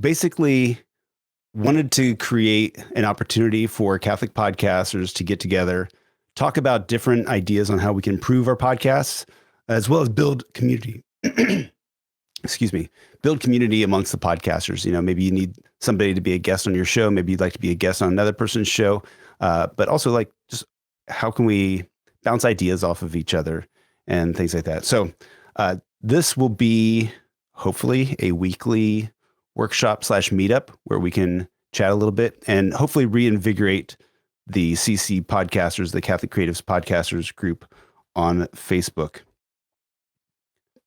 basically wanted to create an opportunity for Catholic podcasters to get together, talk about different ideas on how we can improve our podcasts, as well as build community. Excuse me, build community amongst the podcasters. Maybe you need somebody to be a guest on your show. Maybe you'd like to be a guest on another person's show. But also just how can we bounce ideas off of each other and things like that. So this will be hopefully a weekly workshop / meetup where we can chat a little bit and hopefully reinvigorate the CC podcasters, the Catholic Creatives Podcasters group on Facebook.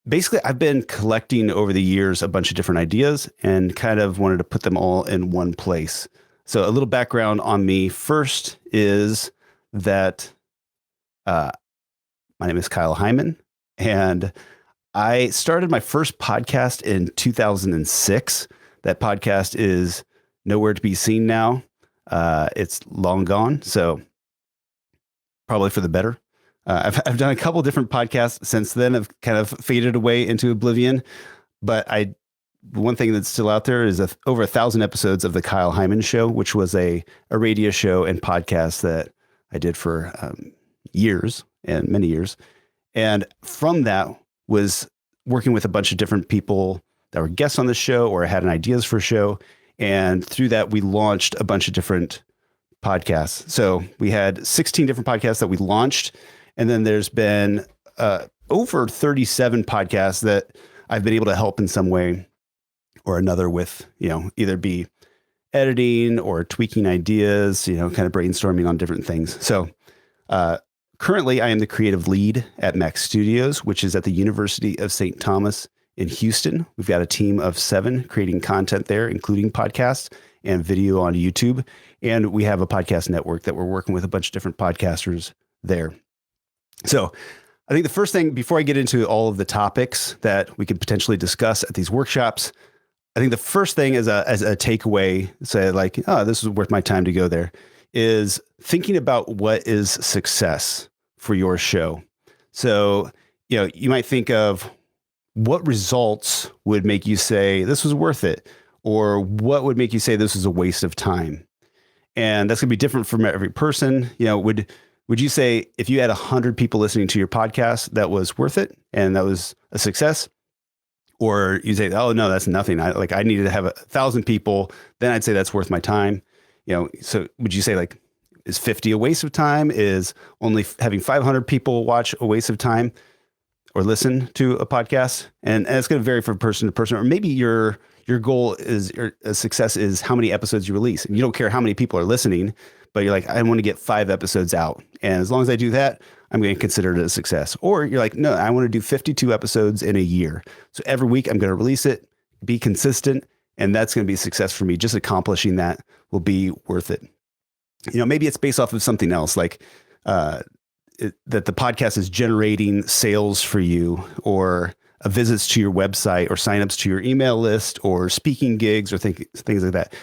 Basically, I've been collecting over the years a bunch of different ideas and kind of wanted to put them all in one place. So a little background on me first is that my name is Kyle Heimann, and I started my first podcast in 2006. That podcast is nowhere to be seen now. It's long gone, so probably for the better. I've done a couple different podcasts since then. I've kind of faded away into oblivion, but one thing that's still out there is over 1,000 episodes of the Kyle Heimann Show, which was a radio show and podcast that I did for years and many years. And from that was working with a bunch of different people that were guests on the show or had ideas for a show. And through that, we launched a bunch of different podcasts. So we had 16 different podcasts that we launched. And then there's been over 37 podcasts that I've been able to help in some way or another with, either be editing or tweaking ideas, kind of brainstorming on different things. So currently I am the creative lead at Mac Studios, which is at the University of St. Thomas in Houston. We've got a team of 7 creating content there, including podcasts and video on YouTube. And we have a podcast network that we're working with a bunch of different podcasters there. So I think the first thing, before I get into all of the topics that we could potentially discuss at these workshops, I think the first thing as a takeaway, say like, oh, this is worth my time to go there, is thinking about what is success for your show. So, you might think of what results would make you say this was worth it, or what would make you say this was a waste of time. And that's going to be different from every person. Would you say if you had 100 people listening to your podcast, that was worth it and that was a success? Or you say, oh no, that's nothing. I needed to have 1,000 people. Then I'd say that's worth my time. So would you say is 50 a waste of time? Is only having 500 people watch a waste of time or listen to a podcast? And it's going to vary from person to person. Or maybe your goal is, your success is how many episodes you release. And you don't care how many people are listening, but you're like, I want to get 5 episodes out. And as long as I do that, I'm going to consider it a success. Or you're like, no, I want to do 52 episodes in a year. So every week I'm going to release it, be consistent, and that's going to be a success for me. Just accomplishing that will be worth it. Maybe it's based off of something else, like that the podcast is generating sales for you, or visits to your website, or signups to your email list, or speaking gigs, or things like that.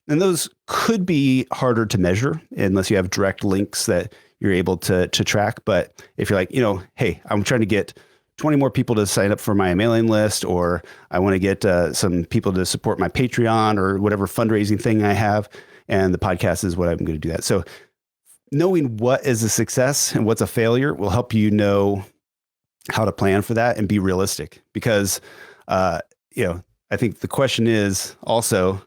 And those could be harder to measure unless you have direct links that you're able to track. But if you're like, hey, I'm trying to get 20 more people to sign up for my mailing list, or I want to get some people to support my Patreon or whatever fundraising thing I have, and the podcast is what I'm going to do that. So knowing what is a success and what's a failure will help you know how to plan for that and be realistic. Because, I think the question is also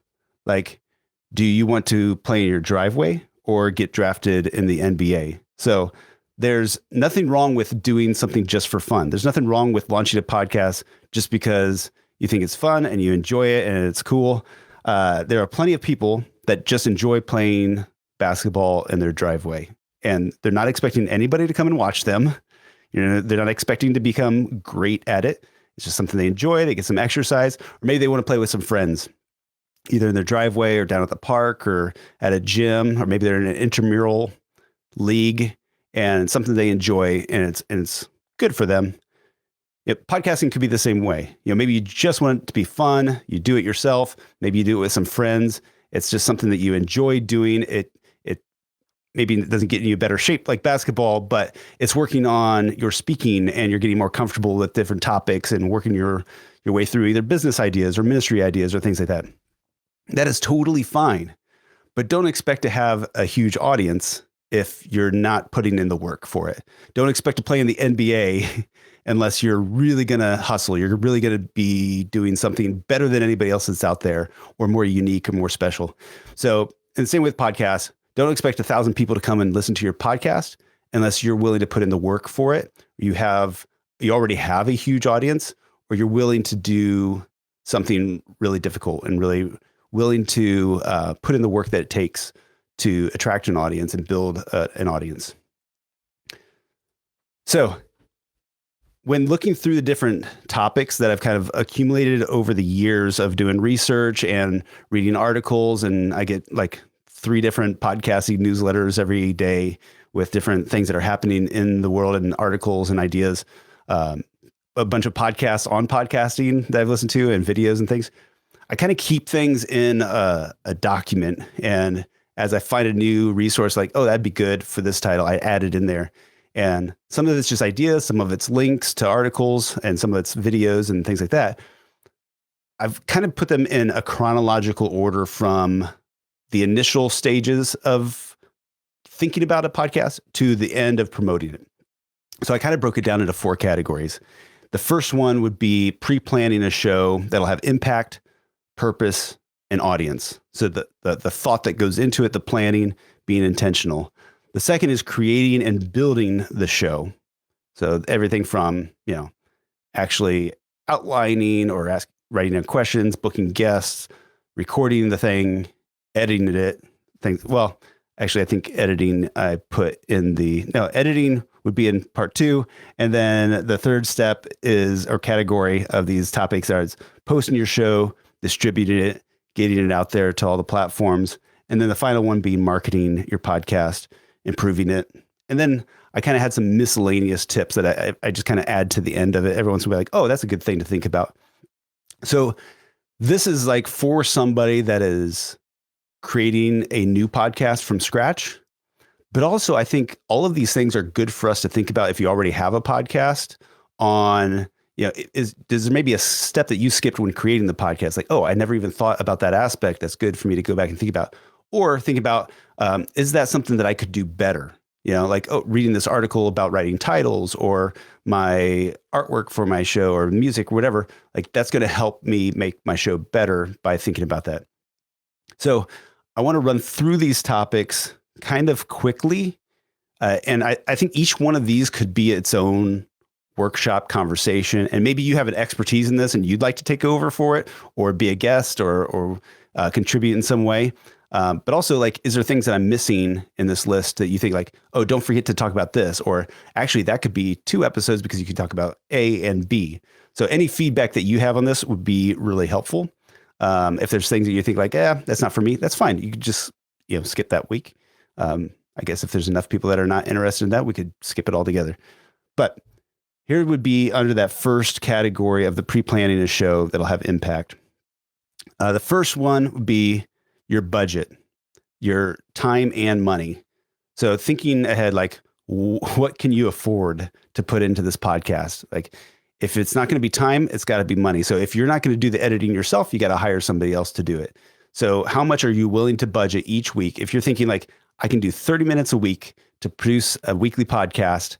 do you want to play in your driveway or get drafted in the NBA? So there's nothing wrong with doing something just for fun. There's nothing wrong with launching a podcast just because you think it's fun and you enjoy it and it's cool. There are plenty of people that just enjoy playing basketball in their driveway, and they're not expecting anybody to come and watch them. They're not expecting to become great at it. It's just something they enjoy. They get some exercise, or maybe they want to play with some friends, either in their driveway or down at the park or at a gym, or maybe they're in an intramural league and it's something they enjoy and it's good for them. Podcasting could be the same way. Maybe you just want it to be fun. You do it yourself. Maybe you do it with some friends. It's just something that you enjoy doing. It maybe it doesn't get you in better shape like basketball, but it's working on your speaking and you're getting more comfortable with different topics and working your way through either business ideas or ministry ideas or things like that. That is totally fine, but don't expect to have a huge audience if you're not putting in the work for it. Don't expect to play in the NBA unless you're really going to hustle. You're really going to be doing something better than anybody else that's out there, or more unique or more special. So, and the same with podcasts. Don't expect 1,000 people to come and listen to your podcast unless you're willing to put in the work for it. You already have a huge audience, or you're willing to do something really difficult and really willing to put in the work that it takes to attract an audience and build an audience. So when looking through the different topics that I've kind of accumulated over the years of doing research and reading articles, and I get like 3 different podcasting newsletters every day with different things that are happening in the world and articles and ideas, a bunch of podcasts on podcasting that I've listened to and videos and things. I kind of keep things in a document, and as I find a new resource, like, oh, that'd be good for this title, I add it in there. And some of it's just ideas, some of it's links to articles, and some of it's videos and things like that. I've kind of put them in a chronological order from the initial stages of thinking about a podcast to the end of promoting it. So I kind of broke it down into 4 categories. The first one would be pre-planning a show that'll have impact, purpose, and audience. So the thought that goes into it, the planning, being intentional. The second is creating and building the show. So everything from, actually outlining or writing down questions, booking guests, recording the thing, editing it, things. Well, actually, I think editing editing would be in part 2. And then the third step category of these topics is posting your show, distributing it, getting it out there to all the platforms. And then the final one being marketing your podcast, improving it. And then I kind of had some miscellaneous tips that I just kind of add to the end of it. Everyone's gonna be like, oh, that's a good thing to think about. So this is like for somebody that is creating a new podcast from scratch. But also, I think all of these things are good for us to think about if you already have a podcast on, is there maybe a step that you skipped when creating the podcast? Like, oh, I never even thought about that aspect. That's good for me to go back and think about. Or think about, is that something that I could do better? Like, oh, reading this article about writing titles or my artwork for my show or music or whatever, like that's going to help me make my show better by thinking about that. So I want to run through these topics kind of quickly. And I think each one of these could be its own workshop conversation. And maybe you have an expertise in this and you'd like to take over for it or be a guest or contribute in some way. But also, like, is there things that I'm missing in this list that you think like, oh, don't forget to talk about this? Or actually, that could be 2 episodes because you can talk about A and B. So any feedback that you have on this would be really helpful. If there's things that you think like, that's not for me, that's fine. You could just, skip that week. I guess if there's enough people that are not interested in that, we could skip it altogether. But here would be under that first category of the pre-planning a show that'll have impact. The first one would be your budget, your time and money. So thinking ahead, like, what can you afford to put into this podcast? Like, if it's not going to be time, it's got to be money. So if you're not going to do the editing yourself, you got to hire somebody else to do it. So how much are you willing to budget each week? If you're thinking like, I can do 30 minutes a week to produce a weekly podcast,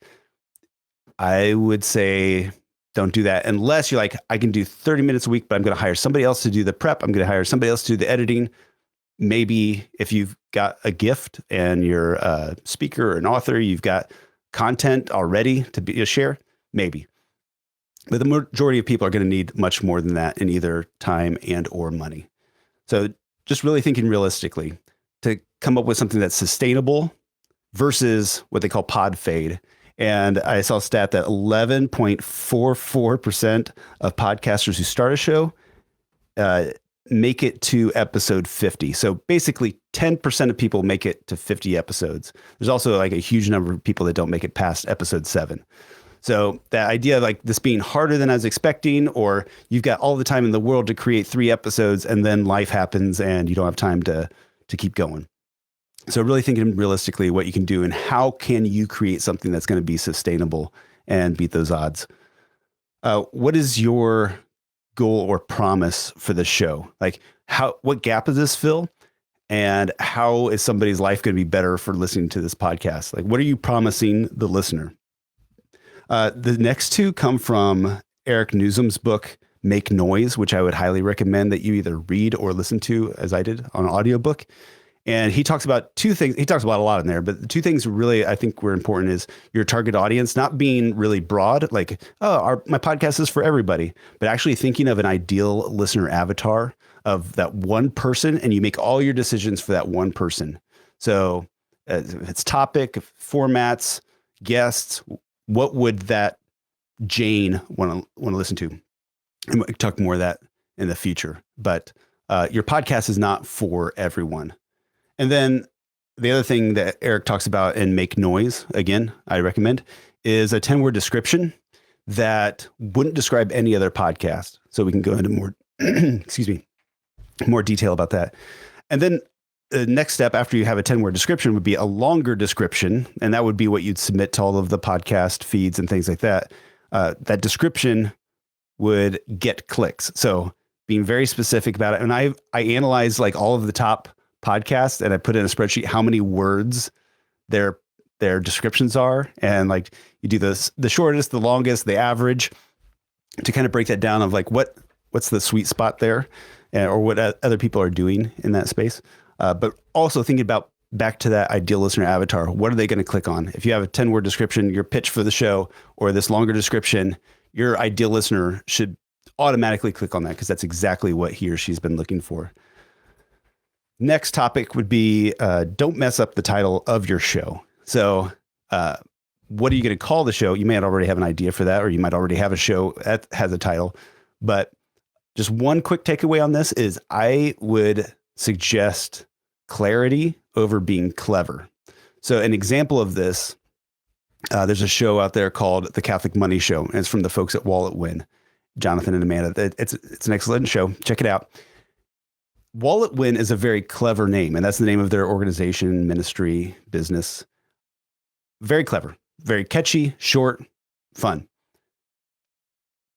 I would say don't do that unless you're like, I can do 30 minutes a week, but I'm going to hire somebody else to do the prep. I'm going to hire somebody else to do the editing. Maybe if you've got a gift and you're a speaker or an author, you've got content already to be a share, maybe. But the majority of people are going to need much more than that in either time and or money. So just really thinking realistically to come up with something that's sustainable versus what they call pod fade. And I saw a stat that 11.44% of podcasters who start a show make it to episode 50. So basically 10% of people make it to 50 episodes. There's also like a huge number of people that don't make it past episode 7. So that idea of like this being harder than I was expecting, or you've got all the time in the world to create 3 episodes and then life happens and you don't have time to keep going. So really thinking realistically what you can do and how can you create something that's going to be sustainable and beat those odds. What is your goal or promise for the show? Like, what gap does this fill? And how is somebody's life going to be better for listening to this podcast? Like, what are you promising the listener? The next two come from Eric Newsom's book, Make Noise, which I would highly recommend that you either read or listen to, as I did, on an audiobook. And he talks about two things. He talks about a lot in there, but the two things really I think were important is your target audience, not being really broad, like, oh, my podcast is for everybody, but actually thinking of an ideal listener avatar of that one person, and you make all your decisions for that one person. So it's topic, formats, guests, what would that Jane want to listen to? And we'll talk more of that in the future, but your podcast is not for everyone. And then the other thing that Eric talks about in Make Noise, again, I recommend, is a 10-word description that wouldn't describe any other podcast. So we can go into more, more detail about that. And then the next step after you have a 10-word description would be a longer description. And that would be what you'd submit to all of the podcast feeds and things like that. That description would get clicks. So being very specific about it. And I analyze like all of the top podcasts, and I put in a spreadsheet how many words their descriptions are, and like you do the shortest, the longest, the average, to kind of break that down of like what's the sweet spot there, or what other people are doing in that space. But also thinking about back to that ideal listener avatar, what are they going to click on? If you have a 10-word description, your pitch for the show, or this longer description, your ideal listener should automatically click on that because that's exactly what he or she's been looking for. Next topic would be don't mess up the title of your show. So what are you going to call the show? You may already have an idea for that, or you might already have a show that has a title. But just one quick takeaway on this is I would suggest clarity over being clever. So an example of this, there's a show out there called The Catholic Money Show, and it's from the folks at Wallet Win, Jonathan and Amanda. It's an excellent show. Check it out. Wallet Win is a very clever name, and that's the name of their organization, ministry, business. Very clever, very catchy, short, fun.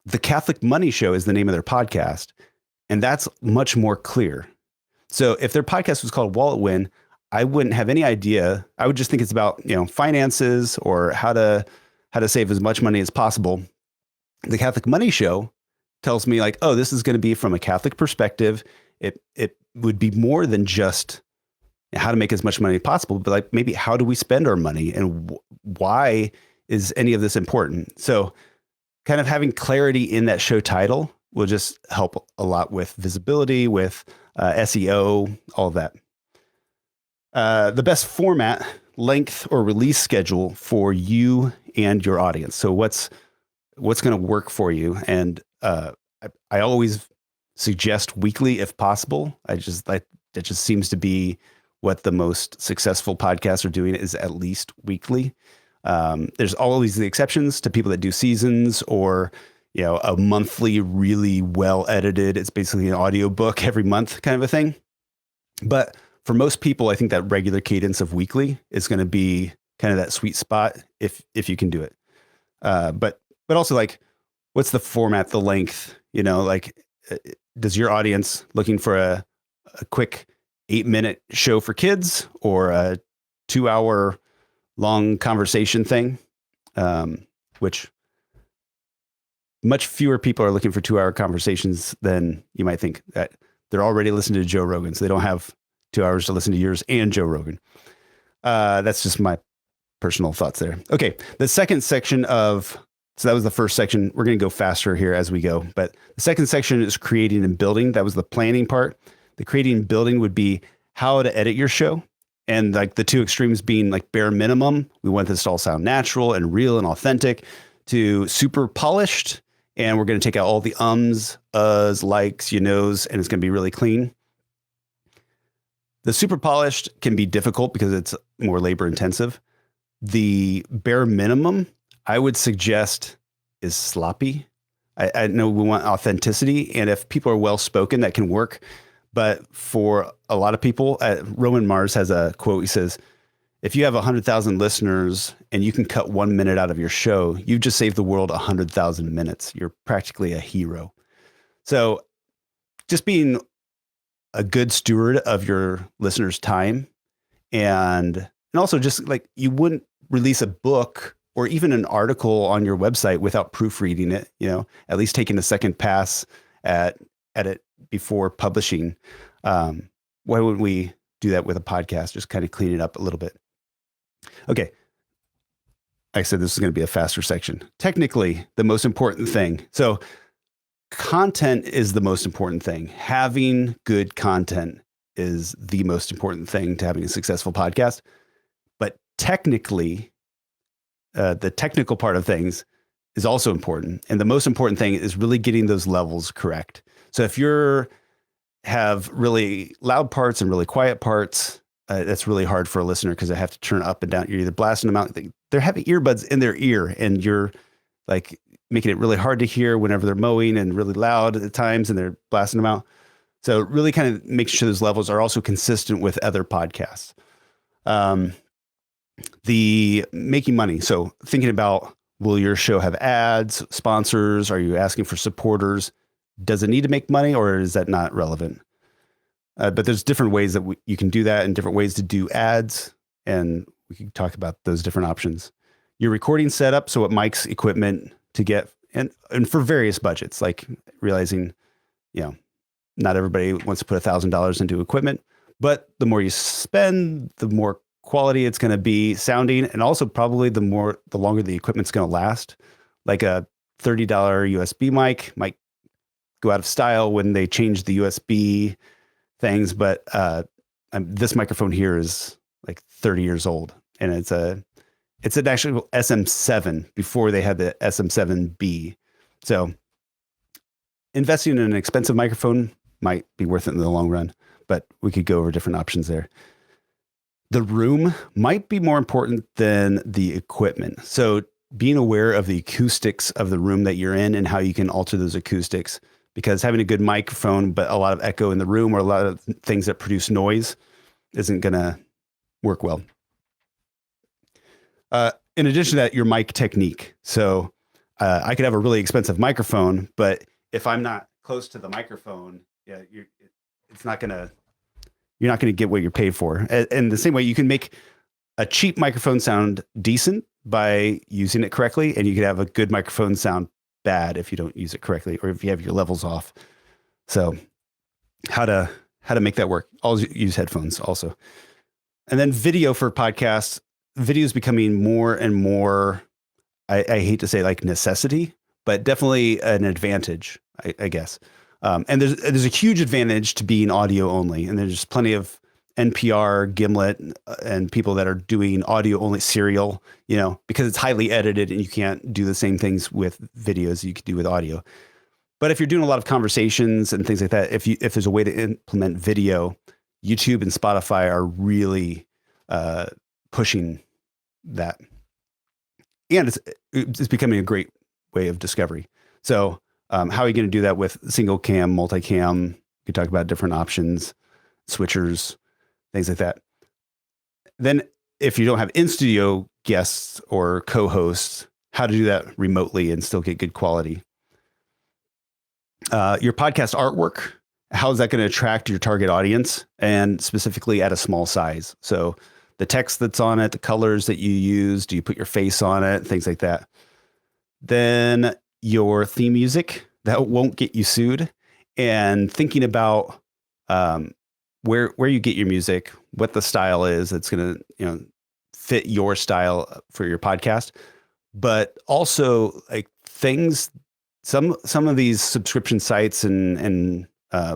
The Catholic Money Show is the name of their podcast, and that's much more clear. So if their podcast was called Wallet Win, I wouldn't have any idea. I would just think it's about, finances or how to save as much money as possible. The Catholic Money Show tells me like, oh, this is going to be from a Catholic perspective. It would be more than just how to make as much money as possible, but like maybe how do we spend our money, and why is any of this important? So kind of having clarity in that show title will just help a lot with visibility, with SEO, all of that. The best format, length, or release schedule for you and your audience. So what's going to work for you? And I always suggest weekly if possible. That just seems to be what the most successful podcasts are doing, is at least weekly. There's always the exceptions to people that do seasons, or a monthly, really well edited, it's basically an audiobook every month kind of a thing. But for most people, I think that regular cadence of weekly is going to be kind of that sweet spot if you can do it. But also, like, what's the format, the length? Does your audience looking for a quick 8-minute show for kids, or a 2-hour long conversation thing? Which much fewer people are looking for 2-hour conversations than you might think. That they're already listening to Joe Rogan, so they don't have 2 hours to listen to yours and Joe Rogan. That's just my personal thoughts there. Okay, the second section so that was the first section. We're going to go faster here as we go. But the second section is creating and building. That was the planning part. The creating and building would be how to edit your show. And like the two extremes being like bare minimum, we want this to all sound natural and real and authentic, to super polished. And we're going to take out all the ums, uhs, likes, and it's going to be really clean. The super polished can be difficult because it's more labor intensive. The bare minimum, I would suggest, is sloppy. I know we want authenticity, and if people are well-spoken, that can work. But for a lot of people, Roman Mars has a quote. He says, if you have 100,000 listeners and you can cut 1 minute out of your show, you've just saved the world 100,000 minutes. You're practically a hero. So just being a good steward of your listeners' time. And also just like you wouldn't release a book or even an article on your website without proofreading it, at least taking a second pass at it before publishing. Why wouldn't we do that with a podcast? Just kind of clean it up a little bit. Okay. Like I said, this is going to be a faster section. Technically, the most important thing. So content is the most important thing. Having good content is the most important thing to having a successful podcast. But technically, the technical part of things is also important. And the most important thing is really getting those levels correct. So if you have really loud parts and really quiet parts, that's really hard for a listener because they have to turn up and down. You're either blasting them out. They're having earbuds in their ear and you're like making it really hard to hear whenever they're mowing and really loud at times and they're blasting them out. So really kind of make sure those levels are also consistent with other podcasts. The making money. So thinking about, will your show have ads, sponsors? Are you asking for supporters? Does it need to make money or is that not relevant? But there's different ways that you can do that and different ways to do ads. And we can talk about those different options. Your recording setup. So what mics, equipment to get, and for various budgets, like realizing, not everybody wants to put $1,000 into equipment, but the more you spend, the more quality it's going to be sounding. And also probably the longer the equipment's going to last. Like a $30 USB mic might go out of style when they change the USB things. But this microphone here is like 30 years old and it's an actual SM7 before they had the SM7B. So investing in an expensive microphone might be worth it in the long run, but we could go over different options there. The room might be more important than the equipment. So being aware of the acoustics of the room that you're in and how you can alter those acoustics, because having a good microphone, but a lot of echo in the room or a lot of things that produce noise isn't going to work well. In addition to that, your mic technique. So I could have a really expensive microphone, but if I'm not close to the microphone, you're not going to get what you're paid for. And the same way, you can make a cheap microphone sound decent by using it correctly, and you could have a good microphone sound bad if you don't use it correctly or if you have your levels off. So how to make that work? Always use headphones also. And then video for podcasts. Video is becoming more and more, I hate to say like necessity, but definitely an advantage, I guess. And there's a huge advantage to being audio only. And there's plenty of NPR, Gimlet, and people that are doing audio only serial, because it's highly edited and you can't do the same things with videos you could do with audio. But if you're doing a lot of conversations and things like that, if there's a way to implement video, YouTube and Spotify are really pushing that. And it's becoming a great way of discovery. So how are you going to do that with single cam, multicam? You could talk about different options, switchers, things like that. Then if you don't have in-studio guests or co-hosts, how to do that remotely and still get good quality. Your podcast artwork, how is that going to attract your target audience and specifically at a small size? So the text that's on it, the colors that you use, do you put your face on it, things like that. Then your theme music, that won't get you sued. And thinking about where you get your music, what the style is that's going to fit your style for your podcast, but also like things. Some of these subscription sites and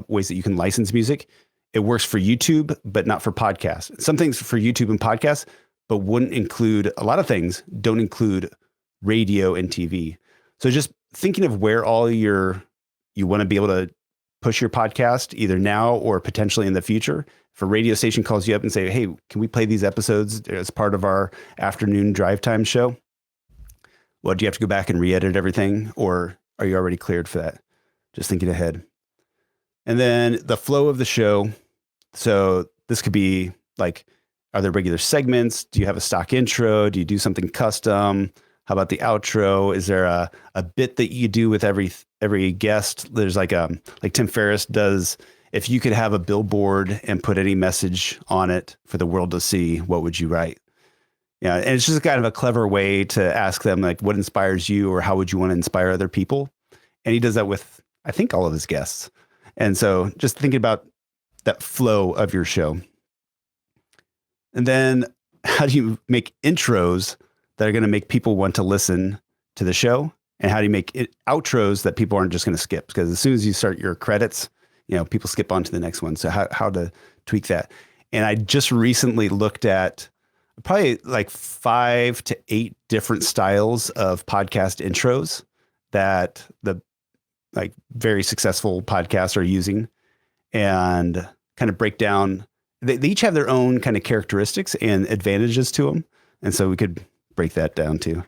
ways that you can license music, it works for YouTube, but not for podcasts. Some things for YouTube and podcasts, but wouldn't include, a lot of things don't include radio and TV. So just thinking of where all you want to be able to push your podcast either now or potentially in the future. If a radio station calls you up and say, hey, can we play these episodes as part of our afternoon drive time show? Well, do you have to go back and re-edit everything, or are you already cleared for that? Just thinking ahead. And then the flow of the show. So this could be like, are there regular segments? Do you have a stock intro? Do you do something custom? How about the outro? Is there a bit that you do with every guest? There's like Tim Ferriss does if you could have a billboard and put any message on it for the world to see, what would you write? Yeah. And it's just kind of a clever way to ask them, like, what inspires you, or how would you want to inspire other people? And he does that with, I think, all of his guests. And so just thinking about that flow of your show. And then how do you make intros that are going to make people want to listen to the show? And how do you make outros that people aren't just going to skip? Because as soon as you start your credits, people skip on to the next one. So how to tweak that. And I just recently looked at probably like 5 to 8 different styles of podcast intros that the like very successful podcasts are using, and kind of break down. They each have their own kind of characteristics and advantages to them. And so we could break that down too.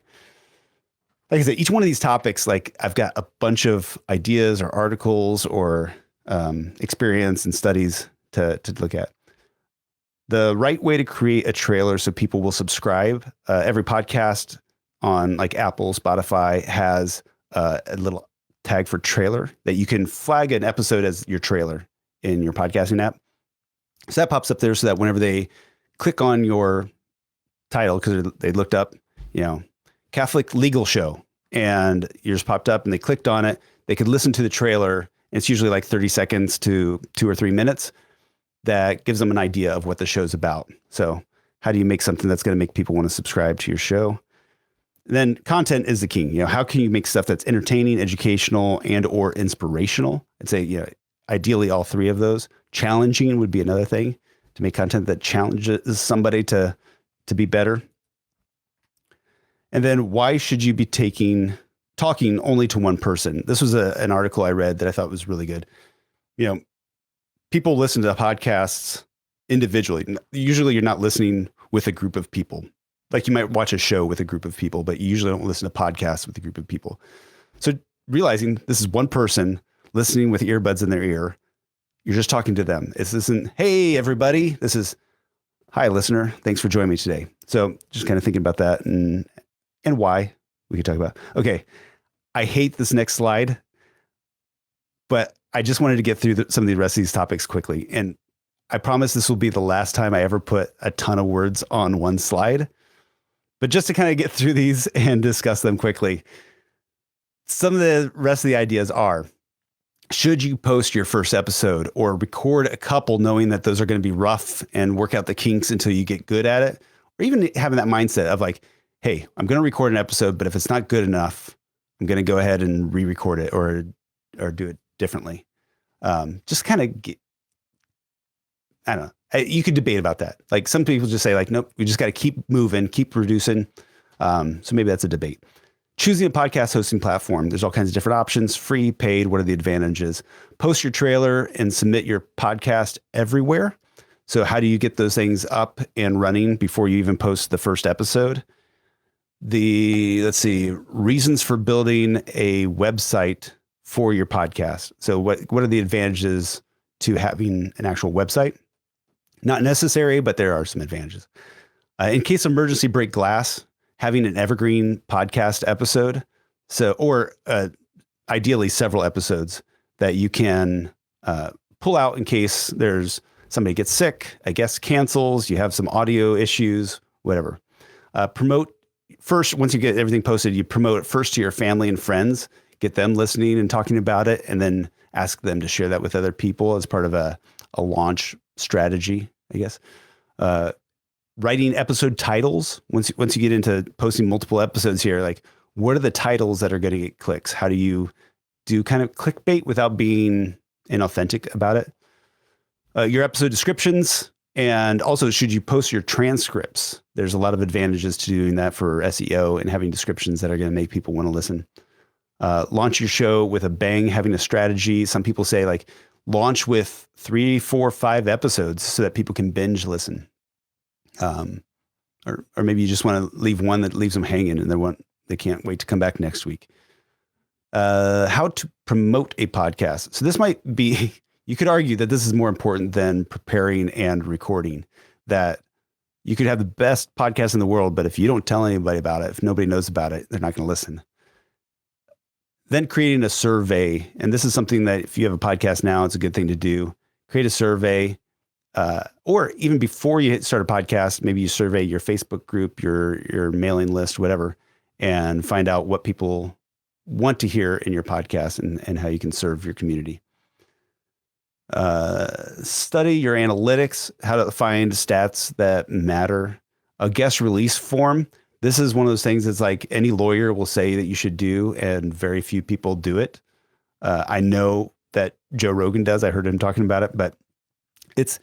Like I said, each one of these topics, like I've got a bunch of ideas or articles or experience and studies to look at. The right way to create a trailer so people will subscribe. Every podcast on like Apple, Spotify has a little tag for trailer that you can flag an episode as your trailer in your podcasting app. So that pops up there so that whenever they click on your title, because they looked up, Catholic legal show, and yours popped up and they clicked on it, they could listen to the trailer. It's usually like 30 seconds to 2 or 3 minutes. That gives them an idea of what the show's about. So how do you make something that's going to make people want to subscribe to your show? And then content is the king. How can you make stuff that's entertaining, educational, and or inspirational? I'd say, ideally all 3 of those. Challenging would be another thing, to make content that challenges somebody to be better. And then why should you be talking only to one person? This was an article I read that I thought was really good. People listen to podcasts individually. Usually you're not listening with a group of people. Like you might watch a show with a group of people, but you usually don't listen to podcasts with a group of people. So realizing this is one person listening with earbuds in their ear, you're just talking to them. This isn't, hey, everybody. This is, hi, listener. Thanks for joining me today. So just kind of thinking about that and why we could talk about. Okay. I hate this next slide, but I just wanted to get through some of the rest of these topics quickly. And I promise this will be the last time I ever put a ton of words on one slide. But just to kind of get through these and discuss them quickly, some of the rest of the ideas are, should you post your first episode or record a couple knowing that those are going to be rough and work out the kinks until you get good at it? Or even having that mindset of like, hey, I'm going to record an episode, but if it's not good enough, I'm going to go ahead and re-record it or do it differently. Just kind of get, I don't know. You could debate about that. Like some people just say like, nope, we just got to keep moving, keep producing. So maybe that's a debate. Choosing a podcast hosting platform. There's all kinds of different options, free, paid. What are the advantages? Post your trailer and submit your podcast everywhere. So how do you get those things up and running before you even post the first episode? Reasons for building a website for your podcast. So what are the advantages to having an actual website? Not necessary, but there are some advantages. In case of emergency, break glass, having an evergreen podcast episode. Or ideally several episodes that you can pull out in case there's somebody gets sick, a guest cancels, you have some audio issues, whatever. Promote first, once you get everything posted, you promote it first to your family and friends, get them listening and talking about it, and then ask them to share that with other people as part of a launch strategy, I guess. Writing episode titles. Once you get into posting multiple episodes here, like what are the titles that are going to get clicks? How do you do kind of clickbait without being inauthentic about it? Your episode descriptions, and also should you post your transcripts? There's a lot of advantages to doing that for SEO and having descriptions that are going to make people want to listen. Launch your show with a bang, having a strategy. Some people say like launch with 3, 4, 5 episodes so that people can binge listen. Or maybe you just want to leave one that leaves them hanging and they can't wait to come back next week. How to promote a podcast. So this might be, you could argue that this is more important than preparing and recording, that you could have the best podcast in the world, but if you don't tell anybody about it, if nobody knows about it, they're not going to listen. Then creating a survey. And this is something that if you have a podcast now, it's a good thing to do. create a survey, or even before you start a podcast, maybe you survey your Facebook group, your mailing list, whatever, and find out what people want to hear in your podcast and how you can serve your community. Study your analytics, how to find stats that matter. A guest release form. This is one of those things that's like any lawyer will say that you should do, and very few people do it. I know that Joe Rogan does. I heard him talking about it, but it's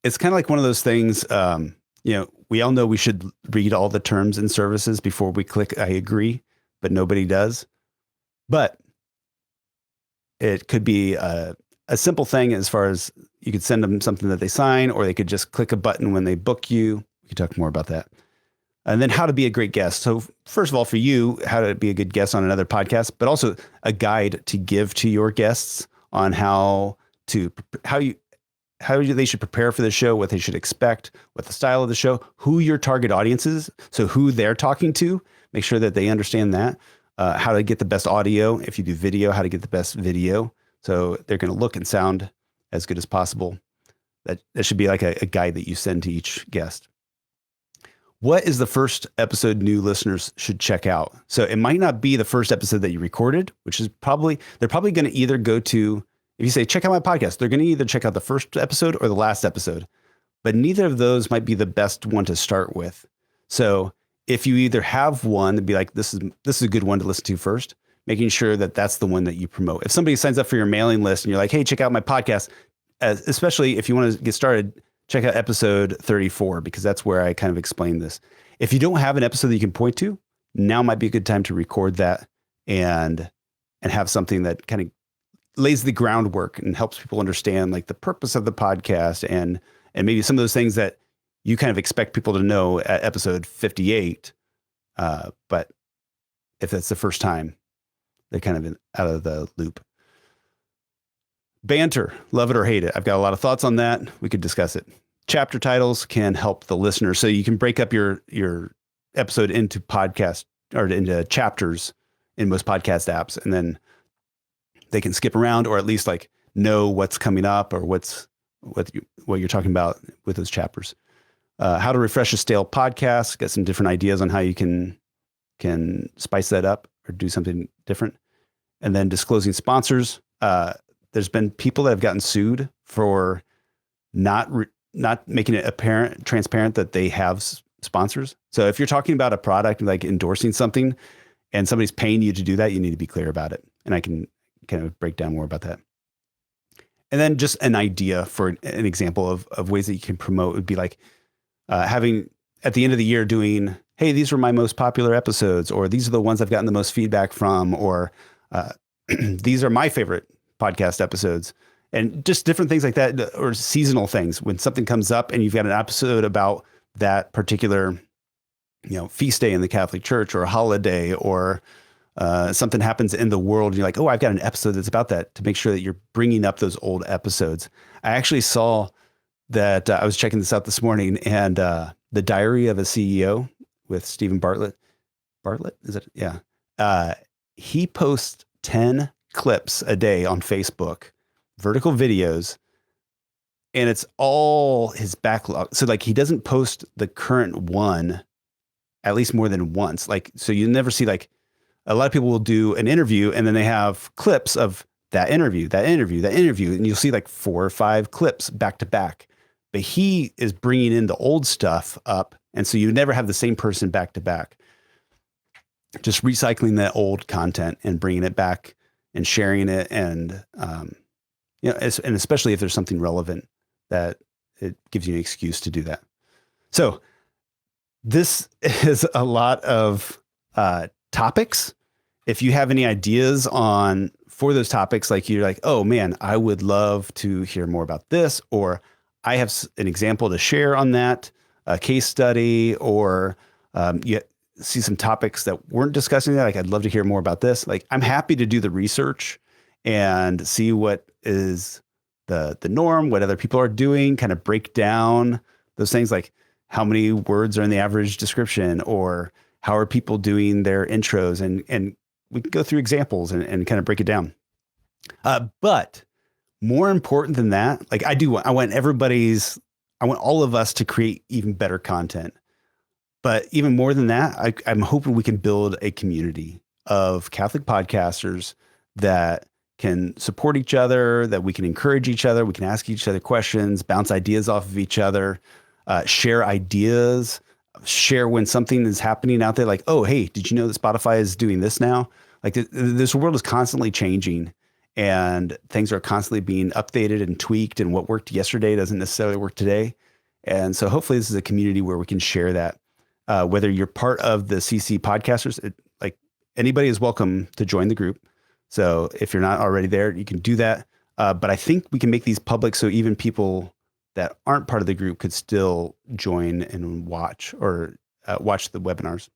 kind of like one of those things. We all know we should read all the terms and services before we click I agree, but nobody does. But it could be a simple thing as far as you could send them something that they sign, or they could just click a button when they book you. We could talk more about that. And then how to be a great guest. So first of all, for you, how to be a good guest on another podcast, but also a guide to give to your guests on how they should prepare for the show, what they should expect, what the style of the show, who your target audience is. So who they're talking to, make sure that they understand that, how to get the best audio. If you do video, how to get the best video. So they're going to look and sound as good as possible. That should be like a guide that you send to each guest. What is the first episode new listeners should check out? So it might not be the first episode that you recorded, which is they're probably going to either go to, if you say, check out my podcast, they're going to either check out the first episode or the last episode, but neither of those might be the best one to start with. So if you either have one to be like, this is a good one to listen to first, making sure that that's the one that you promote. If somebody signs up for your mailing list and you're like, hey, check out my podcast, especially if you want to get started, check out episode 34, because that's where I kind of explain this. If you don't have an episode that you can point to, now might be a good time to record that and have something that kind of lays the groundwork and helps people understand like the purpose of the podcast and maybe some of those things that you kind of expect people to know at episode 58. But if that's the first time, they're kind of out of the loop. Banter, love it or hate it. I've got a lot of thoughts on that. We could discuss it. Chapter titles can help the listener. So you can break up your episode into podcast or into chapters in most podcast apps, and then they can skip around or at least like know what's coming up or what you're talking about with those chapters. How to refresh a stale podcast, get some different ideas on how you can spice that up or do something different. And then disclosing sponsors. There's been people that have gotten sued for not making it transparent that they have sponsors. So if you're talking about a product, like endorsing something, and somebody's paying you to do that, you need to be clear about it. And I can kind of break down more about that. And then just an idea for an example of ways that you can promote would be like having at the end of the year doing, hey, these were my most popular episodes, or these are the ones I've gotten the most feedback from, or these are my favorite podcast episodes, and just different things like that, or seasonal things. When something comes up and you've got an episode about that particular, feast day in the Catholic Church or a holiday, or something happens in the world, and you're like, oh, I've got an episode that's about that, to make sure that you're bringing up those old episodes. I actually saw that I was checking this out this morning, and The Diary of a CEO with Stephen Bartlett. Bartlett, is it? Yeah. He posts 10 clips a day on Facebook, vertical videos, and it's all his backlog. So like he doesn't post the current one at least more than once. Like, so you never see, like, a lot of people will do an interview and then they have clips of that interview, and you'll see like 4 or 5 clips back to back. But he is bringing in the old stuff up, and so you never have the same person back to back. Just recycling that old content and bringing it back and sharing it, and and especially if there's something relevant, that it gives you an excuse to do that. So this is a lot of topics. If you have any ideas for those topics, like you're like, oh man, I would love to hear more about this, or I have an example to share on that, a case study, or you see some topics that weren't discussing that, like, I'd love to hear more about this. Like, I'm happy to do the research and see what is the norm, what other people are doing, kind of break down those things, like how many words are in the average description, or how are people doing their intros, and we can go through examples and kind of break it down. But more important than that, like I want all of us to create even better content. But even more than that, I'm hoping we can build a community of Catholic podcasters that can support each other, that we can encourage each other, we can ask each other questions, bounce ideas off of each other, share ideas, share when something is happening out there. Like, oh, hey, did you know that Spotify is doing this now? Like this world is constantly changing, and things are constantly being updated and tweaked. And what worked yesterday doesn't necessarily work today. And so hopefully this is a community where we can share that. Whether you're part of the CC podcasters, like anybody is welcome to join the group. So if you're not already there, you can do that. But I think we can make these public so even people that aren't part of the group could still join and watch or watch the webinars.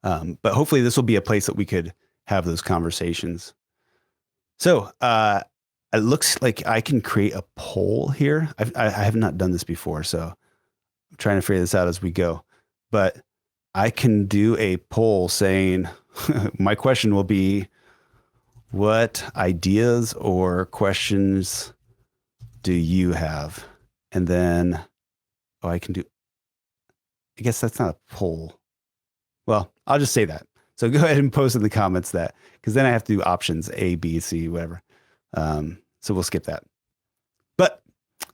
But hopefully this will be a place that we could have those conversations. So it looks like I can create a poll here. I have not done this before, so I'm trying to figure this out as we go. But I can do a poll saying, my question will be, what ideas or questions do you have? And then, I guess that's not a poll. Well, I'll just say that. So go ahead and post in the comments that, because then I have to do options A, B, C, whatever. So we'll skip that. But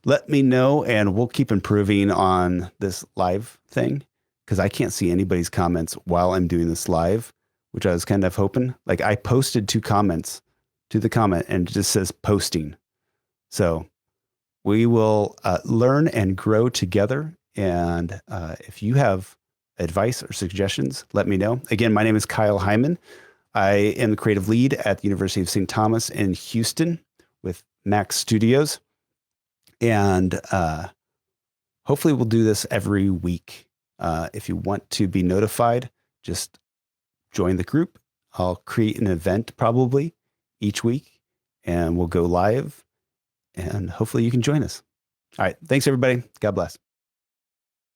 let me know and we'll keep improving on this live thing, because I can't see anybody's comments while I'm doing this live, which I was kind of hoping. Like I posted 2 comments to the comment and it just says posting. So we will learn and grow together. And if you have advice or suggestions, let me know. Again, my name is Kyle Heimann. I am the creative lead at the University of St. Thomas in Houston with Max Studios. And hopefully we'll do this every week. If you want to be notified, just join the group. I'll create an event probably each week and we'll go live and hopefully you can join us. All right. Thanks, everybody. God bless.